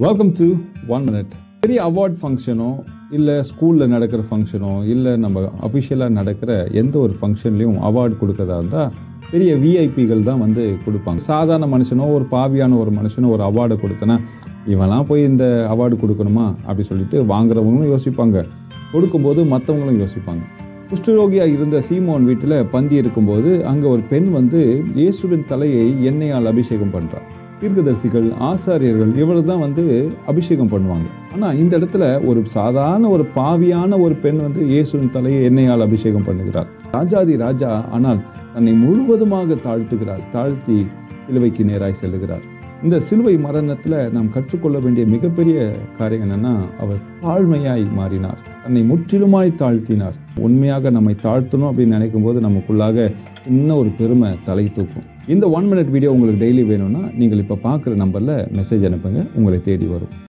Welcome to 1 minute. பெரிய award ஃபங்க்ஷனோ இல்லை ஸ்கூலில் நடக்கிற ஃபங்க்ஷனோ இல்லை நம்ம அஃபிஷியலாக நடக்கிற எந்த ஒரு ஃபங்க்ஷன்லேயும் அவார்டு கொடுக்கறதா இருந்தால் பெரிய விஐபிகள் தான் வந்து கொடுப்பாங்க. சாதாரண மனுஷனோ ஒரு பாவியான ஒரு மனுஷனோ ஒரு அவார்டை கொடுத்தனா இவெல்லாம் போய் இந்த அவார்டு கொடுக்கணுமா அப்படி சொல்லிட்டு வாங்குறவங்களும் யோசிப்பாங்க, கொடுக்கும்போது மற்றவங்களும் யோசிப்பாங்க. குஷ்டரோகியாக இருந்த சீமோன் வீட்டில் பந்தி இருக்கும்போது அங்கே ஒரு பெண் வந்து இயேசுவின் தலையை எண்ணெயால் அபிஷேகம் பண்ணுறார். தீர்க்கதரிசிகள், ஆசாரியர்கள் இவர்கள் தான் வந்து அபிஷேகம் பண்ணுவாங்க. ஆனால் இந்த இடத்துல ஒரு சாதாரண ஒரு பாவியான ஒரு பெண் வந்து இயேசுவின் தலையை எண்ணெயால் அபிஷேகம் பண்ணுகிறார். ராஜாதி ராஜா ஆனால் தன்னை முழுவதுமாக தாழ்த்தி சிலுவைக்கு நேராய் செல்லுகிறார். இந்த சிலுவை மரணத்தில் நாம் கற்றுக்கொள்ள வேண்டிய மிகப்பெரிய காரியம் என்னன்னா, அவர் தாழ்மையாய் மாறினார், தன்னை முற்றிலுமாய் தாழ்த்தினார். உண்மையாக நம்மை தாழ்த்தணும் அப்படின்னு நினைக்கும் போது நமக்குள்ளாக இன்னும் ஒரு பெருமை தலை தூக்கும். இந்த 1 மினிட் வீடியோ உங்களுக்கு டெய்லி வேணும்னா நீங்கள் இப்போ பார்க்குற நம்பரில் மெசேஜ் அனுப்புங்க, உங்களை தேடி வரும்.